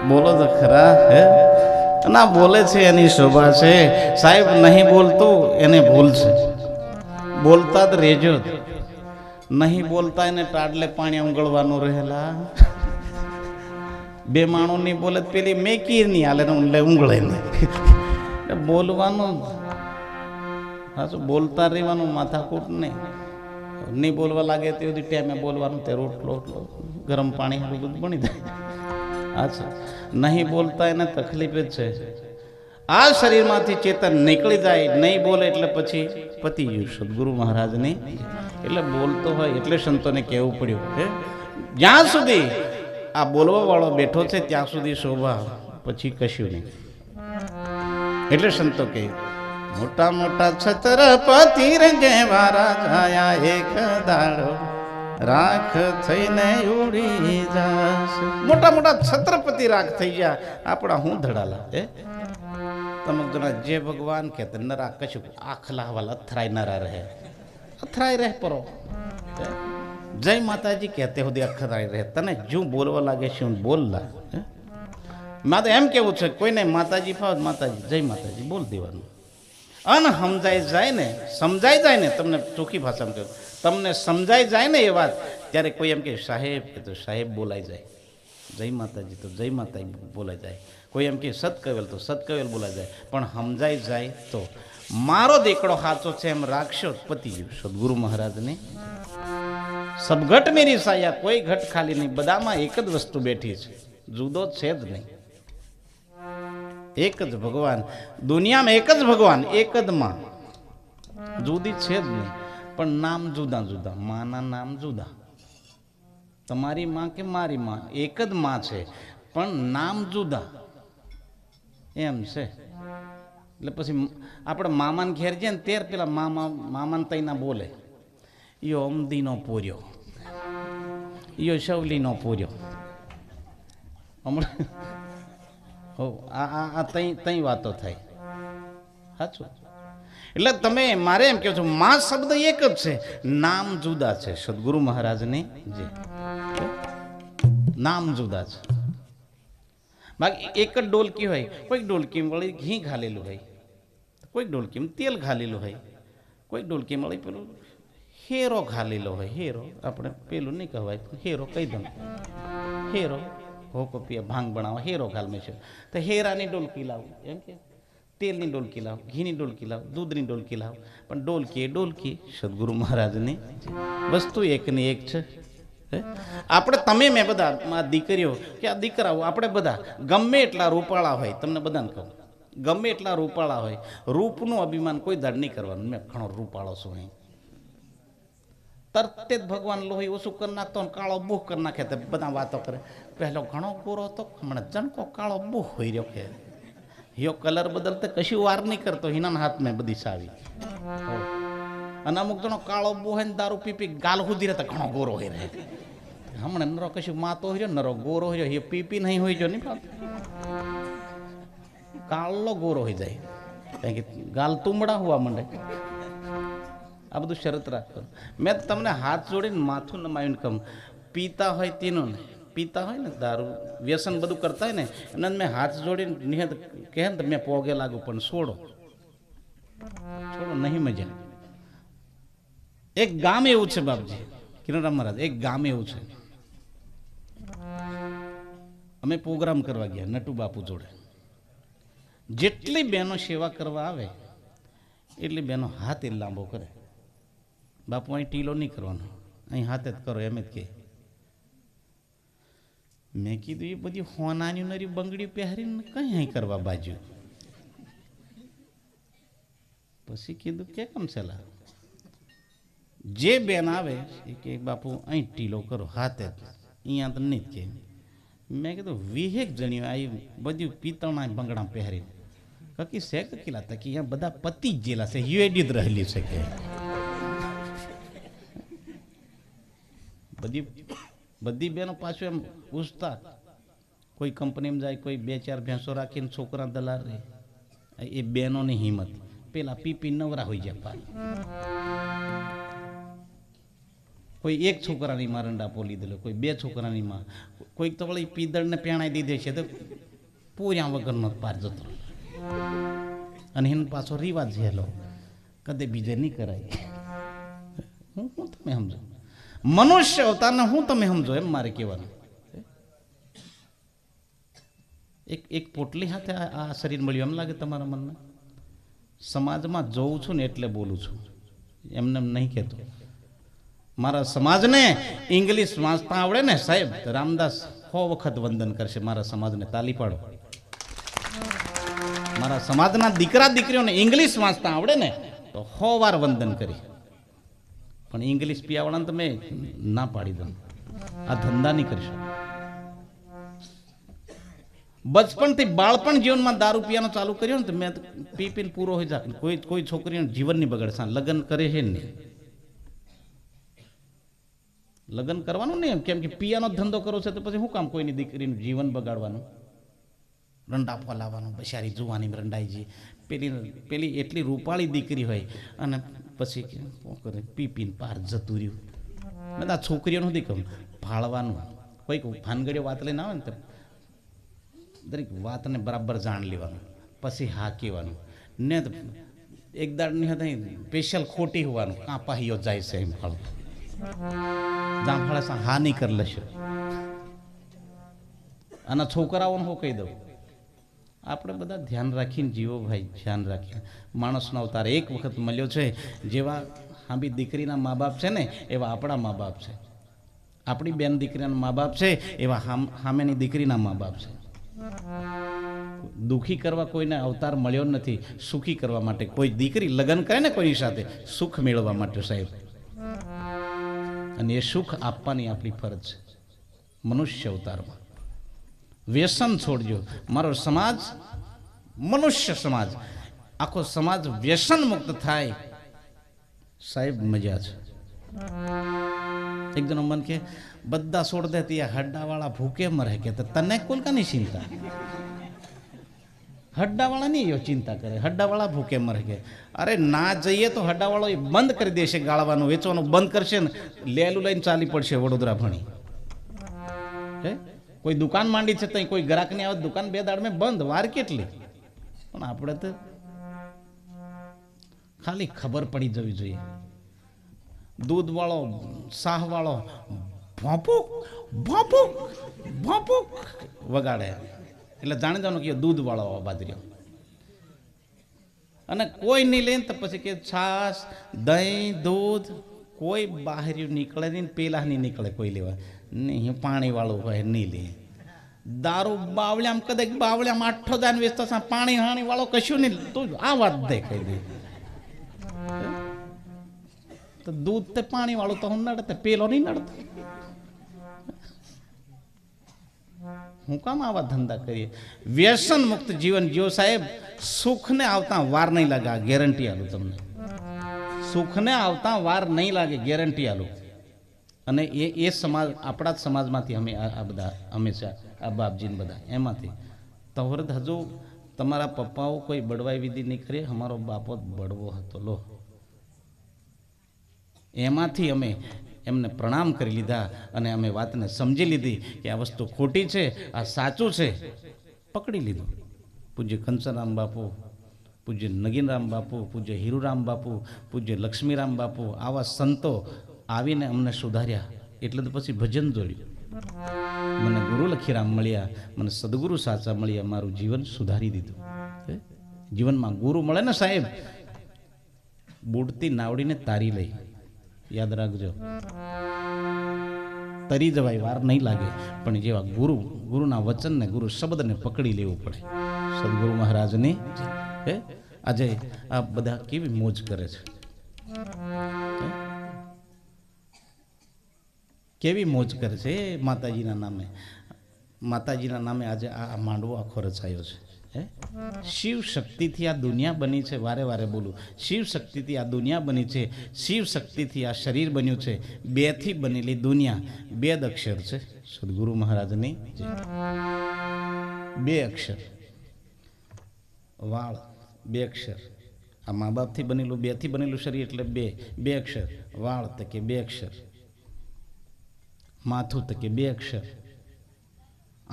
બોલો તો ખરા હે ના બોલે છે એની શોભા છે સાહેબ, નહીં બોલતું એને ભૂલ છે. બોલતા જ રેજો, નહીં બોલતા એને ટાડલે પાણી ઉંગળવાનું રહેલા. બે માણો નહીં બોલે પેલી મેકી નહીં હાલે ને ઉંગળે નહીં. બોલવાનું હા શું બોલતા રહેવાનું, માથાકૂટ નહીં બોલવા લાગે તે સુધી ટાઈમે બોલવાનું, તે રોટલો ગરમ પાણી બધું બની જાય. અચ્છા, નહીં બોલતા એને તકલીફ જ છે. આ શરીરમાંથી ચેતન નીકળી જાય, નહીં બોલે એટલે પછી પતી ગયું સદગુરુ મહારાજની. એટલે બોલતો હોય એટલે સંતોને કહેવું પડ્યું હે, જ્યાં સુધી આ બોલવા વાળો બેઠો છે ત્યાં સુધી શોભા, પછી કશું નહીં. એટલે સંતો કહે મોટા મોટા છત્રપતિ જેવા રાજા એક દાડો રાખ થઈને ઉડી જાશે. મોટા મોટા છત્રપતિ રાખ થઈ ગયા, આપણા હું ધડાલા હે. તમે જણા જે ભગવાન કે નરા કશું આખલા હવાલ અથરાય નરા રહે, અથરાય રહે પરો. જય માતાજી કહેતે સુધી અથરાય રહે. તને જો બોલવા લાગે શું બોલલા. મારે એમ કેવું છે કોઈને માતાજી ફાવ માતાજી જય માતાજી બોલ દેવાનું. અન સમજાઈ જાય ને, સમજાઈ જાય ને, તમને ચોખ્ખી ભાષામાં કહ્યું, તમને સમજાઈ જાય ને એ વાત, ત્યારે કોઈ એમ કે સાહેબ કે તો સાહેબ બોલાઈ જાય, જય માતાજી તો જય માતાજી બોલાઈ જાય, કોઈ એમ કે સતકવેલ તો સતકવેલ બોલાઈ જાય. પણ સમજાઈ જાય તો મારો દીકરો સાચો છે એમ રાખશો પતી ગયું. સદગુરુ મહારાજની સબઘટ મેરી સાયા, કોઈ ઘટ ખાલી નહીં, બધામાં એક જ વસ્તુ બેઠી છે, જુદો છે જ નહીં. એક જ ભગવાન, દુનિયામાં એક જ ભગવાન, એક જ માં, જુદી છે જ નહીં. પણ નામ જુદા જુદા, માના નામ જુદા. તમારી માં કે મારી માં એક જ માં છે, પણ નામ જુદા એમ છે. એટલે પછી આપણે મામાને ઘેર જઈએ ને તેર પેલા મામાને તઈના બોલે, યો અમદીનો પૂર્યો, યો શવલીનો પૂર્યો. હમણાં હો આ તઈ વાતો થાય સાચું. એટલે તમે મારે એમ કહો છો માં શબ્દ એક જ છે, નામ જુદા છે. સદગુરુ મહારાજની જે નામ જુદા છે. બાકી એક જ ડોલકી હોય, કોઈક ડોલકી વળી ઘી ઘાલેલું હોય, કોઈક ડોલકીમાં તેલ ઘાલેલું હોય, કોઈક ડોલકી વળી પેલું હેરો ઘાલેલો હોય. હેરો આપણે પેલું નહીં કહેવાય, હેરો કહી દઉં, હેરો હોકો પીએ ભાંગ બનાવો હેરો ઘાલમે છે. તો હેરાની ડોલકી લાવું એમ કે, તેલની ડોલકી લાવ, ઘીની ડોલકી લાવ, દૂધની ડોલકી લાવ, પણ ડોલકી એ ડોલકી. સદગુરુ મહારાજની વસ્તુ એકની એક છે. આપણે તમે મેં બધા દીકરીઓ કે આ દીકરાઓ આપણે બધા ગમે એટલા રૂપાળા હોય, તમને બધાને કહું ગમે એટલા રૂપાળા હોય, રૂપનું અભિમાન કોઈ દાડ નહીં કરવાનું. મેં ઘણો રૂપાળો છું અહીં, તરત જ ભગવાન લોહી ઓછું કરી નાખતો ને કાળો બુહ કરી નાખે. તો બધા વાતો કરે પહેલો ઘણો ગોરો હતો, હમણાં જણકો કાળો બુહ હોય રહ્યો કે યો કલર બદલતે કશું વાર નહીં કરતો, હિના હાથ મેં બધી સાવી. અને અમુક જણો કાળો બુહ હોય ને દારૂ પીપી ગાલ સુધી રહેતા ઘણો ગોરો હોય રહે. હમણાં નરો કશું માતો હોય નરો ગોરો હોય, એ પીપી નહીં હોય જો નહીં કાળો ગોરો હોય જાય, કારણ કે ગાલ તુંબડા હોવા માંડે. આ બધું શરત રાખવાનું. મેં તમને હાથ જોડીને માથું નમાવીને કહું, પીતા હોય તેનું ને, પીતા હોય ને દારૂ વ્યસન બધું કરતા હોય ને એમને મેં હાથ જોડીને નિહત કહે ને તો મેં પોગે લાગુ, પણ છોડો નહીં મજા. એક ગામ એવું છે બાપજી કિરણરામ મહારાજ, એક ગામ એવું છે, અમે પ્રોગ્રામ કરવા ગયા નટુ બાપુ જોડે. જેટલી બહેનો સેવા કરવા આવે એટલી બહેનો હાથ એ લાંબો કરે. બાપુ અહીં ટીલો નહીં કરવાનો, અહીં હાથે જ કરો એમ જ કે. મેં કીધું એ બધી હોનાની નરી બંગડી પહેરીને કઈ અહીં કરવા બાજુ. પછી કીધું કે કેમ છેલા જે બેન આવે એ કે બાપુ અહીં ટીલો કરો હાથે જ, અહીંયા તો નહીં જ કે. મેં કીધું 20 જણીઓ આવી બધી પિત્તળના બંગડા પહેરીને કકી છે કકીલા તકી અહીંયા બધા પતિ જ જેલા છે, યુએડી જ રહેલી છે કે બધી બહેનો પાછું એમ પૂછતા. કોઈ કંપનીમાં જાય, કોઈ 2-4 ભેંસો રાખીને છોકરા દલાર રહે. એ બહેનોની હિંમત, પેલા પીપી નવરા હોઈ જાય. કોઈ એક છોકરાની માં રંડા પોલી દેલો, કોઈ 2 છોકરાની માં, કોઈક તો વળી પીદળને પેણાઈ દીધે છે તો પૂર્યા વગરનો પાર જતો અને એનો પાછો રિવાજ હેલો કદે બીજે નહીં કરાય. હું તમે સમજો મનુષ્ય અવતારને હું તમે સમજો એમ મારે કહેવાનું. એક પોટલી સાથે આ શરીર મળ્યું એમ લાગે તમારા મનને? સમાજમાં જોઉં છું ને એટલે બોલું છું, એમને નહીં કહેતો. મારા સમાજને ઇંગ્લિશ વાંચતા આવડે ને સાહેબ, રામદાસ 100 વખત વંદન કરશે. મારા સમાજને તાલી પાડો. મારા સમાજના દીકરા દીકરીઓને ઇંગ્લિશ વાંચતા આવડે ને તો 100 વાર વંદન કરી. પણ ઇંગ્લિશ પીવાવાળાને તમે ના પાડી દો, આ ધંધા નહીં કરીશું. બચપણથી બાળપણ જીવનમાં દારૂ પીવાનું ચાલુ કર્યું ને તો મેં પી પીને પૂરો હોય જાય. કોઈ છોકરીઓને જીવન નહીં બગડે. લગ્ન કરે છે ને, લગ્ન કરવાનું નહીં કેમ કે પીવાનો ધંધો કરો છે તો પછી શું કામ કોઈની દીકરીનું જીવન બગાડવાનું, રંડા ફલાવવાનું. બિચારી જુવાની રંડાઈ જઈ, પેલી એટલી રૂપાળી દીકરી હોય અને પછી શું કરે, પી પીને પાર જતું રહ્યું. બધા છોકરીઓનું નથી કહું, ભાળવાનું. કોઈક ભાનગડીઓ વાત લઈને આવે ને તો દરેક વાતને બરાબર જાણ લેવાનું, પછી હા કહેવાનું ને. એક દાડની હતા સ્પેશિયલ ખોટી હોવાનું, કાંપા હિયો જાય છે એમ ફળ જામફળા હા નહીં કરી લેશે. અને છોકરાઓને હું કહી દઉં, આપણે બધા ધ્યાન રાખીને જીવો ભાઈ, ધ્યાન રાખીએ. માણસનો અવતાર એક વખત મળ્યો છે. જેવા હાંભી દીકરીના મા બાપ છે ને એવા આપણા મા બાપ છે. આપણી બેન દીકરીના મા બાપ છે એવા સામેની દીકરીના મા બાપ છે. દુખી કરવા કોઈને અવતાર મળ્યો નથી, સુખી કરવા માટે. કોઈ દીકરી લગ્ન કરે ને કોઈની સાથે સુખ મેળવવા માટે સાહેબ, અને એ સુખ આપવાની આપણી ફરજ છે મનુષ્ય અવતારમાં. વ્યસન છોડજો. મારો સમાજ મનુષ્ય સમાજ, આખો સમાજ વ્યસન મુક્ત થાય સાહેબ, મજા છે. એક જણો મન કે બધા છોડ દે ત્યાં હડ્ડાવાળા ભૂકે મરે કે તને કોલકાની ચિંતા. હડ્ડાવાળા નહીં એવો ચિંતા કરે, હડ્ડાવાળા ભૂકે મરે કે. અરે ના જઈએ તો હડ્ડાવાળો એ બંધ કરી દેશે, ગાળવાનું વેચવાનું બંધ કરશે ને લેલું લઈને ચાલી પડશે વડોદરા ભણી. કોઈ દુકાન માંડી છે ત્યાં કોઈ ગ્રાહક નહીં આવે, દુકાન 2 દાડ મેં બંધ, વાર કેટલી. પણ આપણે તો ખાલી ખબર પડી જવી જોઈએ. દૂધ વાળો શાહ વાળો ભોંપુક ભોંપુક ભોંપુક વગાડે એટલે જાણી જવાનું કે દૂધ વાળો અવાજ રહ્યો. અને કોઈ નહીં લે તો પછી કે છાશ દહીં દૂધ કોઈ બહાર નીકળે નહીં, પેલા નહીં નીકળે કોઈ લેવા નહીં. પાણી વાળું હોય નહીં લે. દારૂ બાવળ્યામ કદાચ બાવળ્યામ 8 દાન વેચતા, પાણી હાણી વાળો કશું નહીં. તું આ વાત દે કહી દે તો દૂધ તે પાણી વાળું તો હું નડતે, પેલો નહીં નડતો. હું કામ આવા ધંધા કરીએ? વ્યસન મુક્ત જીવન જીવો સાહેબ. સુખને આવતા વાર નહીં લાગે, આ ગેરંટી આલું તમને. સુખને આવતા વાર નહીં લાગે, ગેરંટી આલું. અને એ સમાજ, આપણા જ સમાજમાંથી અમે આ બધા હંમેશા આ બાપજીને બધા એમાંથી તવરત હજુ તમારા પપ્પાઓ કોઈ બળવાઈ વિધિ નહીં કરે, અમારો બાપો જ બળવો હતો. લો એમાંથી અમે એમને પ્રણામ કરી લીધા અને અમે વાતને સમજી લીધી કે આ વસ્તુ ખોટી છે, આ સાચું છે, પકડી લીધું. પૂજ્ય કંચનરામ બાપુ, પૂજ્ય નગીનરામ બાપુ, પૂજ્ય હીરુરામ બાપુ, પૂજ્ય લક્ષ્મીરામ બાપુ, આવા સંતો આવીને અમને સુધાર્યા. એટલે તો પછી ભજન જોડ્યું. મને ગુરુ લખીરામ મળ્યા, મને સદગુરુ સાચા મળ્યા, મારું જીવન સુધારી દીધું. જીવનમાં ગુરુ મળે ને સાહેબ, બુડતી નાવડીને તારી લઈ. યાદ રાખજો, તરી જવાય વાર નહીં લાગે, પણ જેવા ગુરુના વચનને, ગુરુ શબ્દને પકડી લેવું પડે. સદગુરુ મહારાજની આજે આ બધા કેવી મોજ કરે છે, કેવી મોજ કરે છે માતાજીના નામે. માતાજીના નામે આજે આ માંડવો આખો રચાયો છે. શિવ શક્તિથી આ દુનિયા બની છે. વારે વારે બોલું, શિવ શક્તિથી આ દુનિયા બની છે. શિવ શક્તિથી આ શરીર બન્યું છે. 2 થી બનેલી દુનિયા 2 જ અક્ષર છે. સદગુરુ મહારાજની 2 અક્ષર. વાળ 2 અક્ષર. આ મા બાપથી બનેલું 2 થી બનેલું શરીર એટલે 2 અક્ષર. વાળ તો કે 2 અક્ષર. માથું તો કે 2 અક્ષર.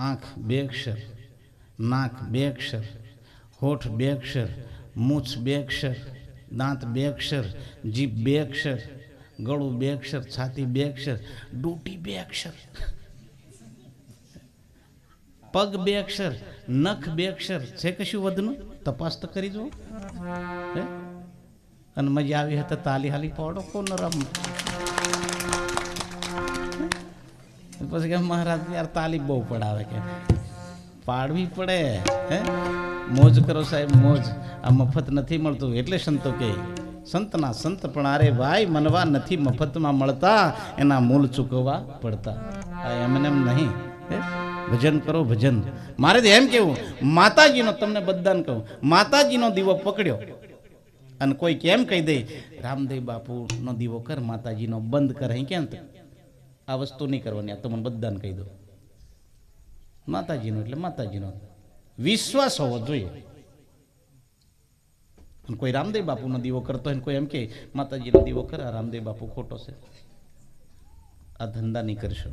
આંખ 2 અક્ષર, નાક 2 અક્ષર, હોઠ 2 અક્ષર, મૂછ 2 અક્ષર, દાંત 2 અક્ષર, જીભ 2 અક્ષર, ગળું 2 અક્ષર, છાતી 2 અક્ષર, ડૂટી 2 અક્ષર, પગ 2 અક્ષર, નખ 2 અક્ષર. છે કશું વધનું? તપાસ તો કરી જુઓ. અને મજા આવી હતી તાલી હાલી પાડો કોણ રમ. પછી કે મહારાજ યાર તાલી બહુ પડાવે કે પાડવી પડે. હે મોજ કરો સાહેબ, મોજ. આ મફત નથી મળતું. એટલે સંતો કે સંતના સંત પણ અરે ભાઈ મનવા નથી મફતમાં મળતા, એના મૂળ ચૂકવવા પડતા. એમને એમ નહીં. ભજન કરો ભજન. મારે તો એમ કેવું, માતાજીનો તમને બધાને કહું, માતાજીનો દીવો પકડ્યો અને કોઈ કેમ કહી દે રામદેવ બાપુનો દીવો કર, માતાજીનો બંધ કર, અહીં કેમ? આ વસ્તુ નહીં કરવાની. આ તો મને બધાને કહી દો. માતાજીનો એટલે માતાજીનો વિશ્વાસ હોવો જોઈએ. કોઈ રામદેવ બાપુનો દીવો કરતો હોય, કોઈ એમ કે માતાજીનો દીવો કરે, રામદેવ બાપુ ખોટો છે, આ ધંધા નહીં કરશો.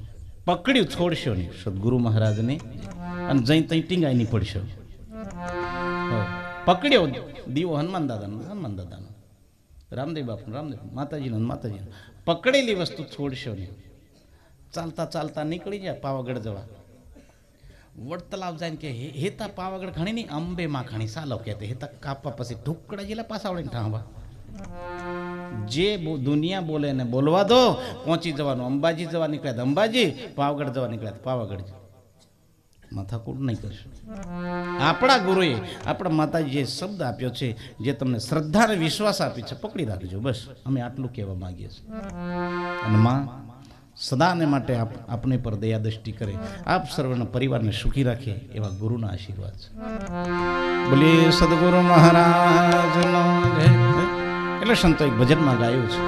પકડ્યું છોડશો નહીં સદગુરુ મહારાજને, અને જઈ તઈ ટીંગાઈ નહીં પડશો. પકડ્યો દીવો હનુમાન દાદાનો, રામદેવ બાપુનો, રામદેવ માતાજીનો, માતાજીનો. પકડેલી વસ્તુ છોડશો નહીં. ચાલતા ચાલતા નીકળી જાય પાવાગઢ જવા. વડતલાવ જાય કે હેતા પાવાગઢ ઘણી નહીં, અંબે માં ઘણી સાલો કહેતે. હેતા કાપવા પછી ઢુકડા જેલા પાછા વળીને ઠાંવા. જે દુનિયા બોલે ને બોલવા દો. પહોંચી જવાનું. અંબાજી જવા નીકળ્યા અંબાજી, પાવાગઢ જવા નીકળ્યા પાવાગઢ. માથાકૂટ નહીં કરશો. આપણા ગુરુએ, આપણા માતાજીએ શબ્દ આપ્યો છે, જે તમને શ્રદ્ધા અને વિશ્વાસ આપી છે, પકડી રાખજો. બસ અમે આટલું કહેવા માંગીએ છીએ. અને માં સદાને માટે આપને પર દયા દ્રષ્ટિ કરે, આપ સર્વના પરિવારને સુખી રાખે, એવા ગુરુના આશીર્વાદ છે. બોલીએ સદગુરુ મહારાજનો જય. એટલે સંતો એક ભજનમાં ગાયું છે,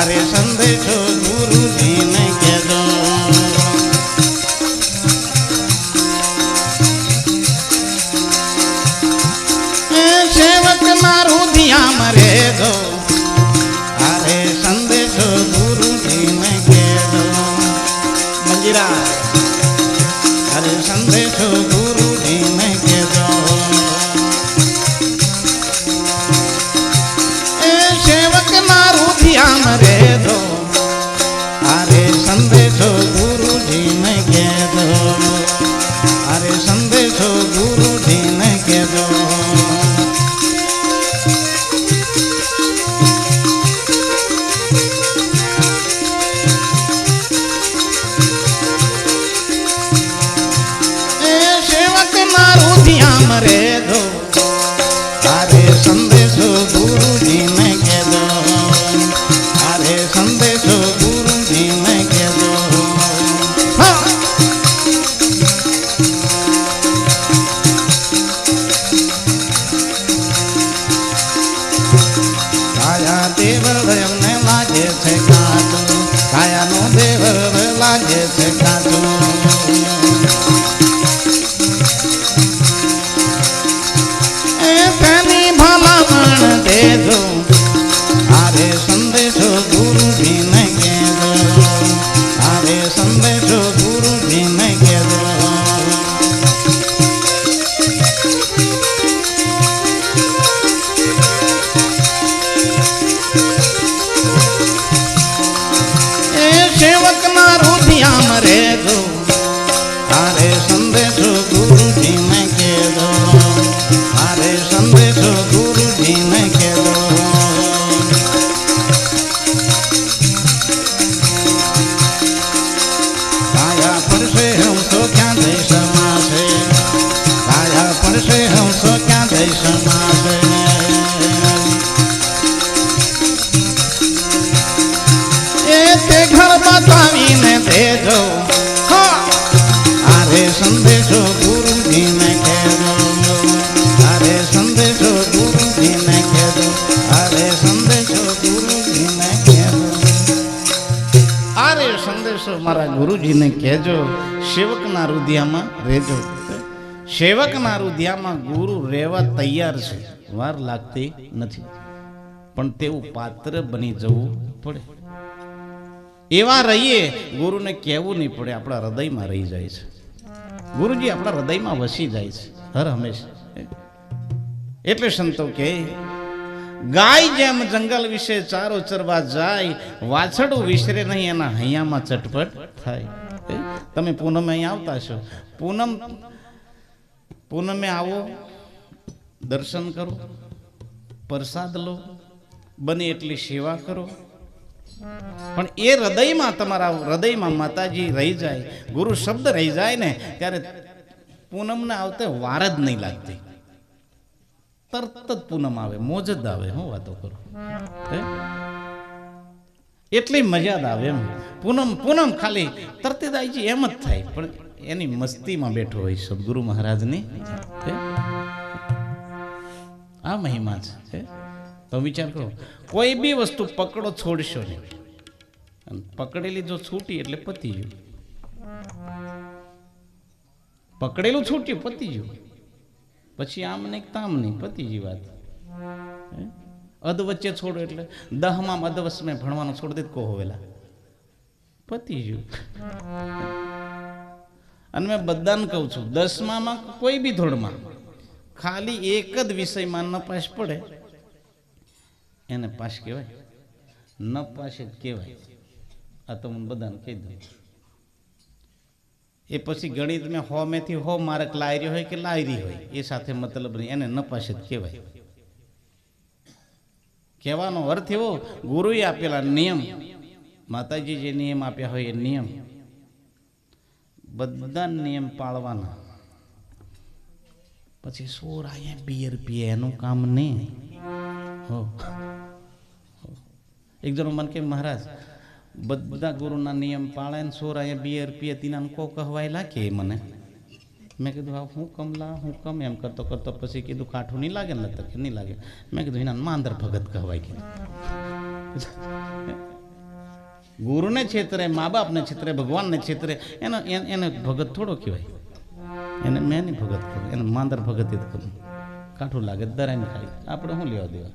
અરે સંદેશો ગુરુજીને કહેજો. સેવક મારું ધ્યાન રેજો. અરે સંદેશો ગુરુજીને કહેજો. મંજીરા અરે સંદેશો ગુરુજીને કહેજો. સેવક મારું ધ્યાન રેજો. અરે સંદેશો ગુરુજીને કહેજો. અરે સંદેશો ગુરુજીને કહેજો. સેવક મારું ધ્યાન રેજો. અરે સંદેશો ગુરુજીને કહેજો. અરે સંદેશો ગુરુજીને કહેજો. કાયા દેવર એમને લાગે છે કાચું. કાયાનો દેવર લાગે છે કાચું. ભલામણ દેજો. અરે સંદેશો ગુરુજીને કહેજો. અરે સંદેશો ગુરુજીને કહેજો. એ સેવક મારું ધ્યાન રેજો. ગુરુજીને કહેજો, સેવકના રુધિયામાં રહેજો. સેવકના રુધિયામાં ગુરુ રહેવા તૈયાર છે, વાર લાગતી નથી, પણ તેવું પાત્ર બની જવું પડે. એવા રહીએ, ગુરુને કહેવું નહીં પડે, આપણા હૃદયમાં રહી જાય છે. ગુરુજી આપણા હૃદયમાં વસી જાય છે હર હંમેશા. એટલે સંતો કે ગાય જેમ જંગલ વિશે ચારો ચરવા જાય, વાછડું વિસરે નહીં એના હૈયામાં ચટપટ થાય. તમે પૂનમે અહીં આવતા છો, પૂનમે આવો, દર્શન કરો, પ્રસાદ લો, બને એટલી સેવા કરો, પણ એ હૃદયમાં, તમારા હૃદયમાં માતાજી રહી જાય, ગુરુ શબ્દ રહી જાય ને, ત્યારે પૂનમને આવતે વાર જ નહીં લાગતી. તરત જ પૂનમ આવે, મોજ જ આવે. હું વાતો કરું, એટલી મજા જ આવે એમ. પૂનમ ખાલી તરત જ આવી જાય એમ જ થાય, પણ એની મસ્તીમાં બેઠો હોય સદગુરુ મહારાજની. આ મહિમા છે. તો વિચાર કરો, કોઈ બી વસ્તુ પકડો, છોડશો નહીં. અને પકડેલી જો છૂટી એટલે પતી ગયું. પકડેલું છૂટ્યું, પતી ગયું. પછી આમ નહીં તામ નહીં, પતી ગઈ વાત. અધ વચ્ચે છોડો એટલે 10માં અધવસમે ભણવાનું છોડ દે કહો વેલા, પતી ગયું. અને મેં બધાને કહું છું, 10માં કોઈ બી ધોરણમાં ખાલી એક જ વિષયમાં ન પાસ પડે એને પાસ કહેવાય, ન પાસ જ કહેવાય. આ તો મને બધાને કહી દઉં. એ પછી ગણિત મેં 100 માંથી 100 માર્ક લાયરી હોય કે લાયરી હોય, એ સાથે મતલબ નહીં, એને ન પાસ જ કહેવાય. કહેવાનો અર્થ એવો, ગુરુએ આપેલા નિયમ, માતાજી જે નિયમ આપ્યા હોય એ નિયમ, બધા નિયમ પાળવાના. પછી સોર અહીંયા બિયર પીએ એનું કામ નહીં. હો એક જણો મને કે મહારાજ બધા ગુરુના નિયમ પાળે ને સોર અહીંયા બિયર પીએ, તીના કો કહેવાય લાગે મને. મેં કીધું હા હું કમલા, હું કમ એમ કરતો કરતો પછી કીધું કાઠું નહીં લાગે ને, કે નહીં લાગે. મેં કીધું એના માંદર ભગત કહેવાય. કીધું ગુરુને છેતરે, મા બાપને છેતરે, ભગવાનને છેતરે, એને ભગત થોડો કહેવાય. એને મેં નહીં ભગત કરું, એને માંદર ભગત જ કરું. કાઠું લાગે દરાઈને ખાય, આપણે શું લેવા દેવા.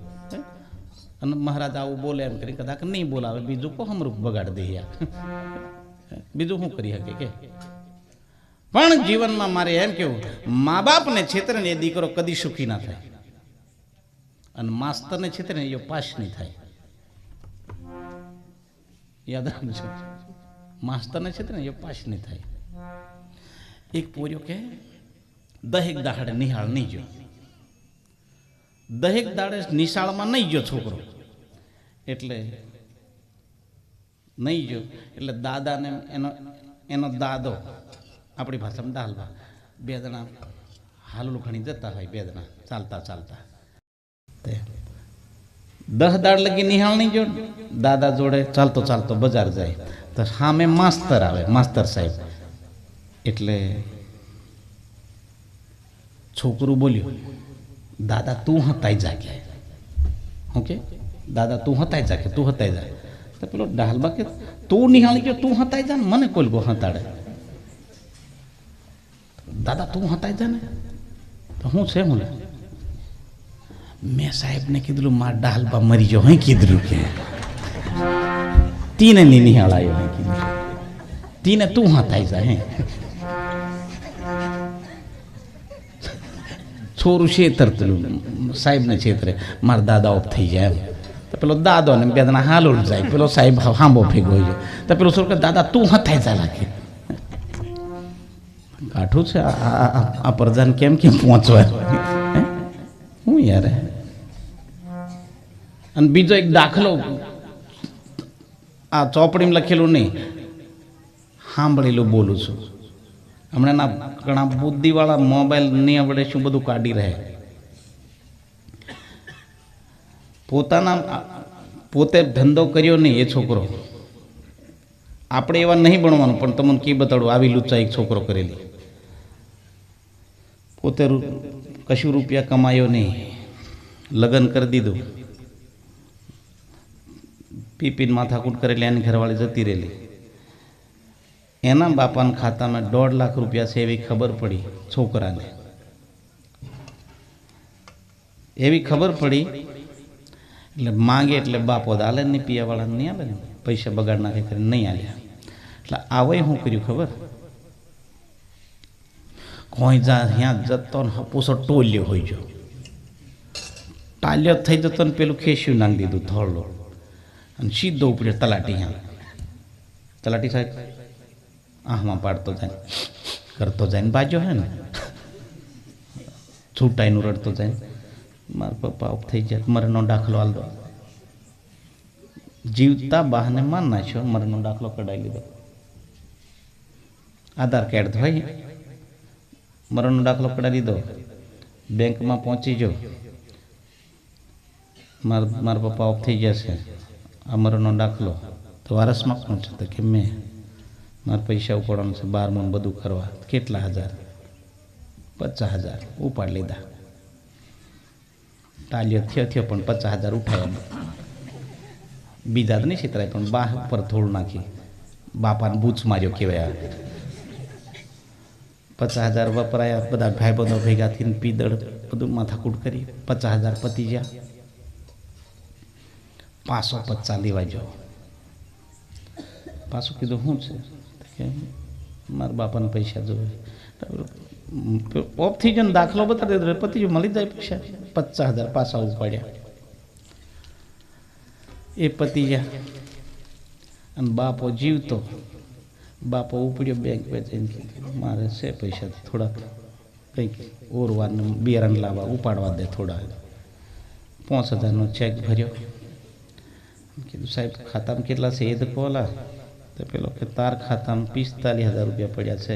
અને મહારાજ આવું બોલે એમ કરી કદાચ નહીં બોલાવે, બીજું કો હમરૂપ બગાડ દે. બીજું શું કરી શકે કે. પણ જીવનમાં મારે એમ કેવું, મા બાપને છેતરે ને એ દીકરો કદી સુખી ના થાય, અને માસ્તરને છેતરે ને એ પાસ નહીં થાય. યાદ રાખજો, માસ્તરને છેતરે ને એ પાસ નહીં થાય. એક પોર્યો કે દહેક દાડે નિહાળ નહીં ગયો, દહેક દાડે નિશાળમાં નહીં ગયો છોકરો, એટલે નહીં ગયો એટલે દાદાને એનો દાદો, આપણી ભાષામાં દાલવા, 2 જણા હાલું ખણી જતા હોય, 2 જણા ચાલતા ચાલતા 10 દાડ લગી નિહાળ નહીં જો, દાદા જોડે ચાલતો ચાલતો બજાર જાય તો સામે માસ્તર આવે, માસ્તર સાહેબ. એટલે છોકરું બોલ્યું, દાદા તું હતાઈ જાગે. ઓકે દાદા તું હતાઈ જાગે, તું હતાઈ જા. તો પેલો ડાલબા કે તું નિહાળી ગયો, તું હતાઈ જા ને, મને કોઈ ગો હતાડે. દાદા તું હતાઈ જા ને, તો હું છે હું મેં સાહેબને કીધું મારા ડાલબા મરી ગયો હે, કીધું કે તીને નહીં નિહાળાયો હે, કીધું તીને તું હતાઈ જા હે. છોરું છેતરતું સાહેબને છેતરે, મારા દાદા ઓફ થઈ જાય એમ. તો પેલો દાદો ને 2 જણા હાલું જાય, પેલો સાહેબ હાંબો ભેગો હોય. તો પેલો છોકરો કે દાદા તું હતાઈ જા લાગે. કાઠું છે આ પ્રજાને કેમ કેમ પહોંચવા હું યાર. અને બીજો એક દાખલો આ ચોપડીમાં લખેલું નહીં, સાંભળેલું બોલું છું. હમણાં ઘણા બુદ્ધિવાળા મોબાઈલ ની આવડે શું બધું કાઢી રહે. પોતે ધંધો કર્યો નહીં એ છોકરો, આપણે એવા નહીં ભણવાનું, પણ તમને કી બતાડું આવી લુચ્ચા એક છોકરો કરેલી. પોતે કશું રૂપિયા કમાયો નહીં, લગ્ન કરી દીધું, પીપીને માથાકૂટ કરેલી એની ઘરવાળી જતી રહેલી. એના બાપાના ખાતામાં 1.5 લાખ રૂપિયા છે એવી ખબર પડી છોકરાને. એવી ખબર પડી એટલે માંગે એટલે બાપો હાલે નહીં, પિયાવાળાને નહીં હાલે ને, પૈસા બગાડ નાખે કરીને નહીં હાલ્યા. એટલે આવે શું કર્યું ખબર? કોઈ ત્યાં જતો ને હપુસો ટોલ્યો હોય જો, ટાલ્યો થઈ જતો ને પેલું ખેસ્યું નાખી દીધું થોડો અને સીધો ઉપડ્યો તલાટી. તલાટી સાહેબ આહમાં પાડતો જાય, કરતો જાય ને બાજો હે ને છૂટાઈનું રડતો જાય. મારા પપ્પા ઓફ થઈ જાય, મરણનો દાખલો હાલ દો. જીવતા બહાને માન નાખ્યો, મરણનો દાખલો કઢાવી લીધો. આધાર કાર્ડ તો હોય, મરણનો દાખલો કઢાવી લીધો. બેંકમાં પહોંચી જો, મારા પપ્પા ઓફ થઈ ગયા છે, આ મરણનો દાખલો. તો વારસમાં કોણ છે? તો કે મેં. મારા પૈસા ઉપાડવાનું છે 12મું બધું કરવા. કેટલા હજાર? 50,000 ઉપાડ લીધા. ટાલ્યો થયો પણ 50,000 ઉઠાવ્યા. બીજા તો નહીં છેતરાય પણ બાહ ઉપર થોડું નાખી બાપાને બૂચ માર્યો કહેવાય. 50,000 વપરાયા. બધા ભાઈબંધો ભેગા થઈને પીદળ બધું માથાકૂટ કરી. 50,000 પતી ગયા. 550 લેવા જાઓ. પાછું કીધું શું છે કે મારા બાપાને પૈસા જોવે. ઓફ થઈ ગયો ને દાખલો બતાવી દીધો, પતી ગયો, મળી જાય પૈસા. 50,000 પાછા ઉપાડ્યા. એ પતી ગયા અને બાપો જીવતો. બાપો ઉપડ્યો બેંક પે જઈને, મારે છે પૈસા થોડાક, કંઈક ઓરવાને બિયારણ લાવવા, ઉપાડવા દે થોડા. 5,000નો ચેક ભર્યો. કીધું સાહેબ ખાતામાં કેટલા છે એ તો કોલા? તો પેલો કે તાર ખાતામાં 45,000 રૂપિયા પડ્યા છે.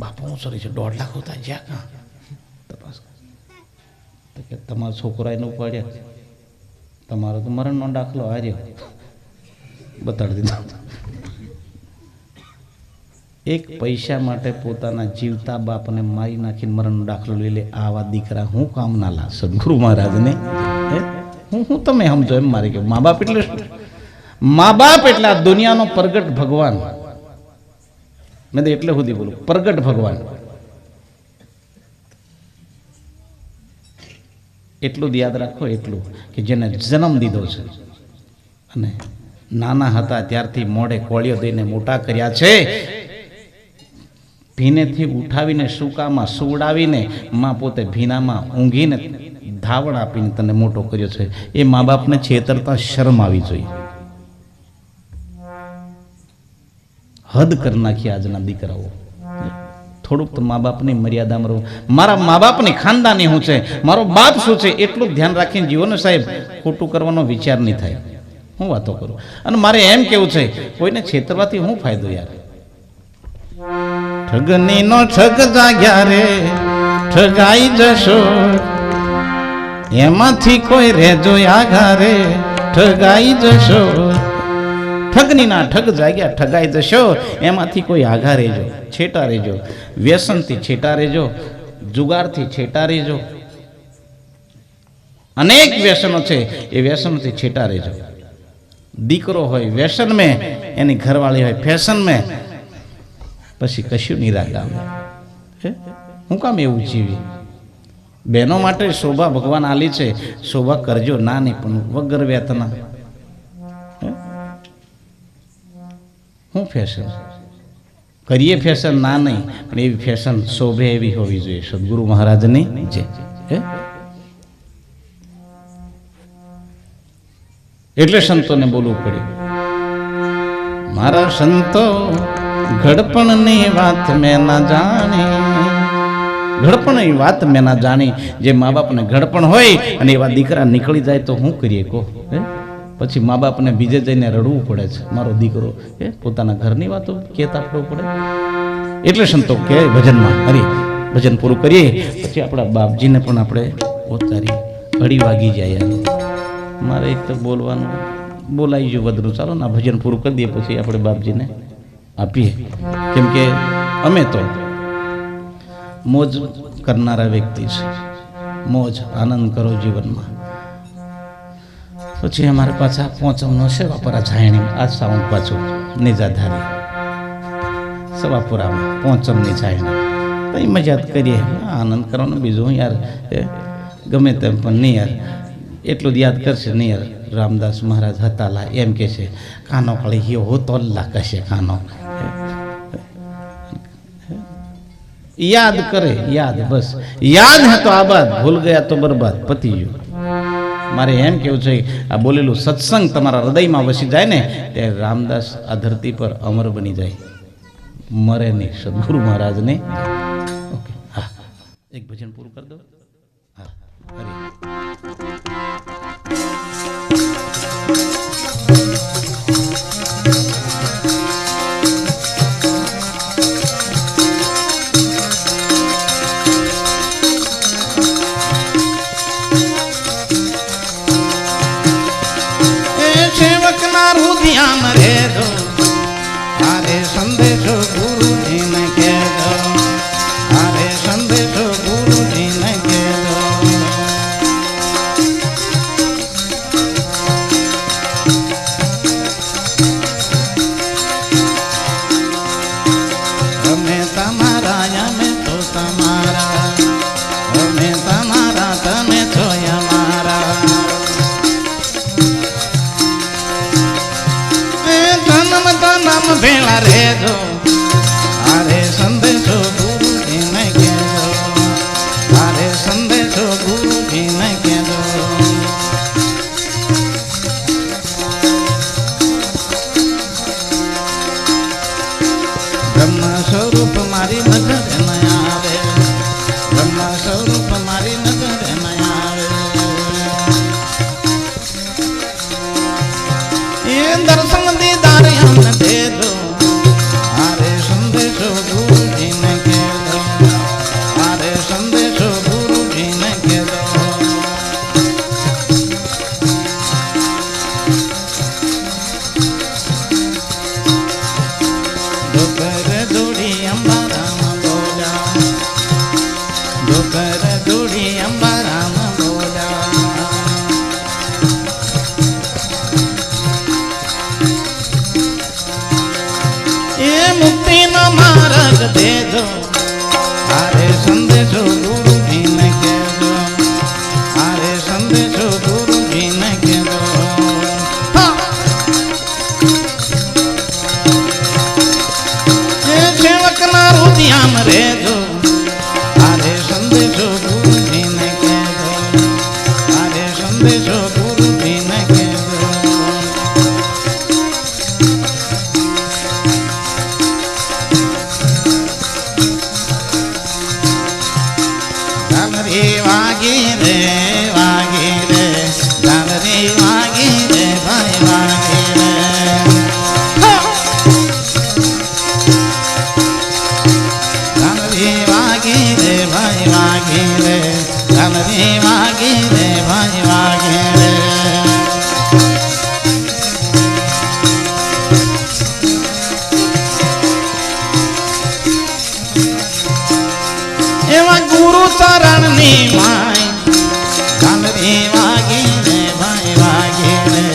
બાપો હું સોરી છે 1.5 લાખ હોતા જ્યાં કાં તપાસ. તો કે તમારો છોકરો એને ઉપાડ્યા, તમારો તો મરણનો દાખલો હાર્યો, બતાડી દીધો. એક પૈસા માટે પોતાના જીવતા બાપને મારી નાખીને મરણનો દાખલો લઈ લે. આવા દીકરા હું કામ ના લા સદગુરુ મહારાજને. હું તમે સમજો એમ મારે કે મા બાપ એટલે શું? મા બાપ એટલે આ દુનિયાનો પ્રગટ ભગવાન. મેં તો એટલે સુધી બોલું, પ્રગટ ભગવાન. એટલું જ યાદ રાખો, એટલું કે જેને જન્મ દીધો છે અને નાના હતા ત્યારથી મોઢે કોળિયો દઈને મોટા કર્યા છે. ભીનેથી ઉઠાવીને સૂકામાં સુવડાવીને માં પોતે ભીનામાં ઊંઘીને ધાવણ આપીને તને મોટો કર્યો છે. એ મા બાપને છેતરતા શરમ આવી જોઈએ. હદ કરી નાખી આજના દીકરાઓ. થોડુંક તો મા બાપની મર્યાદામાં રહો. મારા મા બાપની ખાનદાની શું છે, મારો બાપ શું છે, એટલું ધ્યાન રાખીને જીવન. સાહેબ ખોટું કરવાનો વિચાર નહીં થાય. હું વાતો કરું. અને મારે એમ કેવું છે, કોઈને છેતરવાથી શું ફાયદો યાર? ઠગની નો ઠગ જાગ્યા રે, ઠગાઈ જશો એમાંથી કોઈ રેજો આઘા રે, ઠગાઈ જશો. ઠગની ના ઠગ જાગ્યા, ઠગાઈ જશો એમાંથી કોઈ આઘા રહેજો, છેટા રહેજો. વ્યસનથી છેટા રહેજો, જુગારથી છેટા રહેજો. અનેક વ્યસનો છે, એ વ્યસનોથી છેટા રહેજો. દીકરો હોય વ્યસન મેં, એની ઘરવાળી હોય ફેશન મેં, પછી કશું નિરાગ આવે. હું કામ એવું જીવી? બહેનો માટે શોભા ભગવાન આલી છે, શોભા કરજો ના નહીં પણ વગર વેતના. હું ફેશન કરીએ, ફેશન ના નહીં પણ એવી ફેશન શોભે એવી હોવી જોઈએ સદગુરુ મહારાજની જે. એટલે સંતોને બોલવું પડ્યું, મારા સંતો ઘડપણની વાત મેં ના જાણી. ઘડપણની વાત મેં ના જાણી. જે મા બાપને ઘડપણ હોય અને એવા દીકરા નીકળી જાય તો શું કરીએ કહો? પછી મા બાપને બીજે જઈને રડવું પડે છે. મારો દીકરો પોતાના ઘરની વાતો કહેતા પડવું પડે. એટલે સંતો કે ભજનમાં હરી ભજન પૂરું કરીએ પછી આપણા બાપજીને પણ આપણે ઉતારીએ. 2:30 વાગી જાય. મારે એક તો બોલવાનું બોલાઈ ગયું વધરું. ચાલો ને ભજન પૂરું કરી દઈએ પછી આપણે બાપજીને આપીએ. કેમ કે અમે તો મોજ કરનારા વ્યક્તિ છે. મોજ આનંદ કરો જીવનમાં. પછી અમારે પાછા પહોંચવાનો છે વાપરા જાયણી. આ સાઉન્ડ પાછું નિજાધારી સવાપુરામાં પહોંચમની છાયને તો એ મજા કરીએ, આનંદ કરવાનો. બીજું યાર ગમે તેમ પણ નહીં યાર એટલું જ યાદ કરશે નહીં યાર. રામદાસ મહારાજ હતા લા એમ કે છે કાનો ખાલી હિયો હો તો લા કશે કાનો યાદ કરે, યાદ બસ યાદ હે તો આબાદ, ભૂલ ગયા તો બરબાદ, પતી ગયું. મારે એમ કેવું છે આ બોલેલું સત્સંગ તમારા હૃદયમાં વસી જાય ને ત્યારે રામદાસ આ ધરતી પર અમર બની જાય, મરે નહીં. સદગુરુ મહારાજને ઓકે હા એક ભજન પૂરું કરી દો. હા હરી ध्यान रे दो अरे संदेशो गुरु जी ने कह दो, अरे संदेशो गुरु जी ने कह दो. हमें तमारा हमें तो तमारा, हमें तमारा तमें तो हमारा. नाम भेला रे दो अरे संदेशो गुरु जी ने कह दो, अरे संदेशो गुरु जी ने कह दो. ब्रह्म स्वरूप मारी नजर न आवे, ब्रह्म स्वरूप मारी नजर न आवे. ये दर्शन दीदार हम दे दो, अरे संदेशो गुरु जी ने कह दो, अरे संदेशो गुरु जी ने कह दो. दोकर दूड़ी अम्बा राम बोला, दोकर दूड़ी अम्बा राम बोला. मुक्ति न मार्ग दे दो, अरे संदेशो गुरु जी ने कह दो, अरे संदेशो गुरु जी ने कह दो. सेवक ना रुधियाम रे दो, अरे संदेशो गुरु जी ने कह दो, अरे संदेशो गुरु जी ने कह दो. वागी रे झालरी वागी रे भाई वागी रे. झालरी वागी रे भाई वागी रे, झालरी वागी रे भाई वागी रे. एवा गुरु चरण नी माई झालरी वागी रे भाई वागी रे,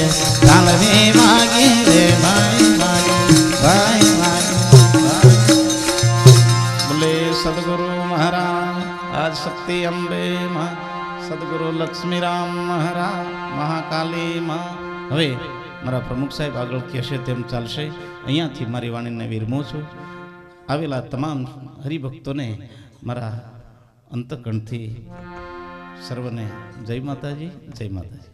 झालरी वागी रे भाई वागी भाई वागी. बोले सदगुरु महाराज आज शक्ति अंबे मां, सदगुरु लक्ष्मीराम महाराज, महाकाली मां. હવે મારા પ્રમુખ સાહેબ આગળ કહેશે તેમ ચાલશે. અહીંયાથી મારી વાણીને વિરમું છું. આવેલા તમામ હરિભક્તોને મારા અંતકણથી સર્વને જય માતાજી, જય માતાજી.